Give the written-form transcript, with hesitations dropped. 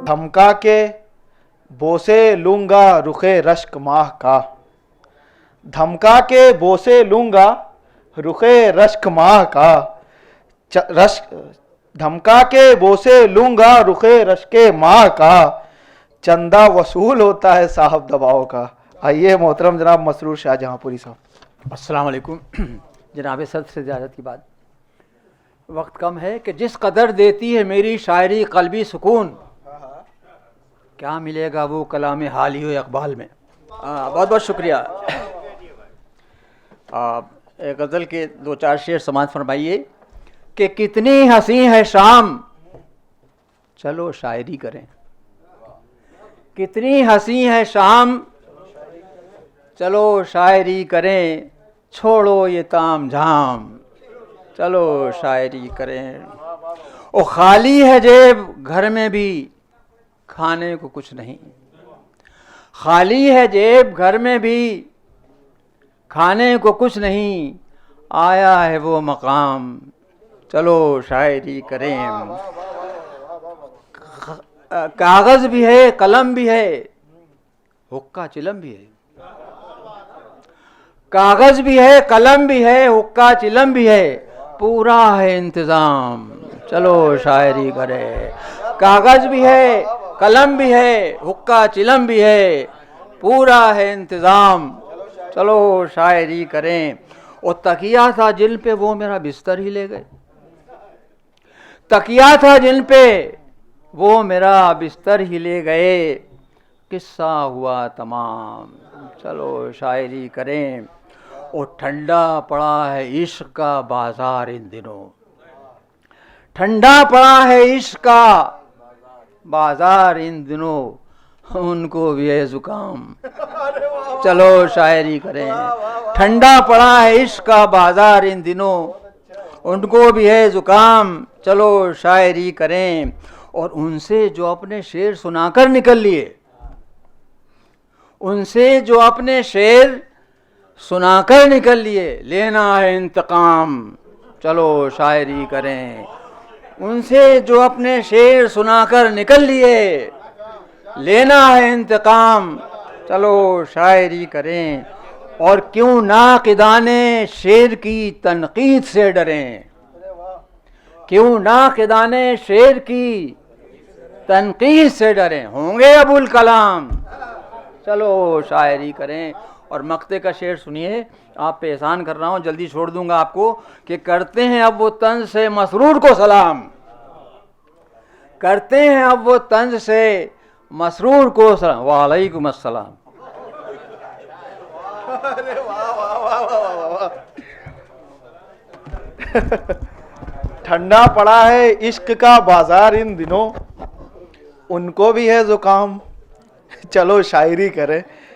धमका के बोसे लूंगा रुखे रश्क माह का। धमका के बोसे लूंगा रुखे रश्क माह का। धमका के बोसे लूंगा रुखे रश्के माह का। चंदा वसूल होता है साहब दबाव का। आइए मोहतरम जनाब मसरूर शाहजहांपुरी साहब। अस्सलाम वालेकुम। जनाब सद से इजाज़त की बात, वक्त कम है कि जिस कदर देती है मेरी शायरी कल्बी सुकून, क्या मिलेगा वो कलाम हाली हो इकबाल में। बहुत बहुत शुक्रिया। एक गज़ल के दो चार शेर समाज फरमाइए कि कितनी हंसी है शाम, चलो शायरी करें। कितनी हंसी है शाम, चलो शायरी करें। छोड़ो ये ताम झाम, चलो शायरी करें। ओ खाली है जेब घर में भी खाने को कुछ नहीं। खाली है जेब घर में भी खाने को कुछ नहीं। आया है वो मकाम, चलो शायरी करें। कागज़ भी है कलम भी है, हुक्का चिलम भी है। कागज़ भी है कलम भी है, हुक्का चिलम भी है। पूरा है इंतज़ाम, चलो शायरी करें। कागज़ भी है कलम भी है, हुक्का चिलम भी है। पूरा है इंतज़ाम, चलो शायरी करें। और तकिया था जिन पे वो मेरा बिस्तर ही ले गए। तकिया था जिन पे वो मेरा बिस्तर ही ले गए। किस्सा हुआ तमाम, चलो शायरी करें। और ठंडा पड़ा है इश्क का बाजार इन दिनों। ठंडा पड़ा है इश्क का बाजार इन दिनों। उनको भी है जुकाम, चलो शायरी करें। ठंडा पड़ा है इश्क का बाजार इन दिनों, उनको भी है जुकाम, चलो शायरी करें। और उनसे जो अपने शेर सुनाकर निकल लिए, उनसे जो अपने शेर सुनाकर निकल लिए। लेना है इंतकाम, चलो शायरी करें। उनसे जो अपने शेर सुनाकर निकल लिए। लेना है इंतकाम, चलो शायरी करें। और क्यों नाक़िदाने शेर की तनकीद से डरें। क्यों नाक़िदाने शेर की तनकीद से डरें। होंगे अबुल कलाम, चलो शायरी करें। और मक्ते का शेर सुनिए, आप पे एहसान कर रहा हूँ, जल्दी छोड़ दूंगा आपको। कि करते हैं अब वो तंज से मसरूर को सलाम। करते हैं अब वो तंज से मसरूर को सलाम। वालेकुम अस्सलाम। ठंडा पड़ा है इश्क का बाजार इन दिनों, उनको भी है जुकाम, चलो शायरी करें।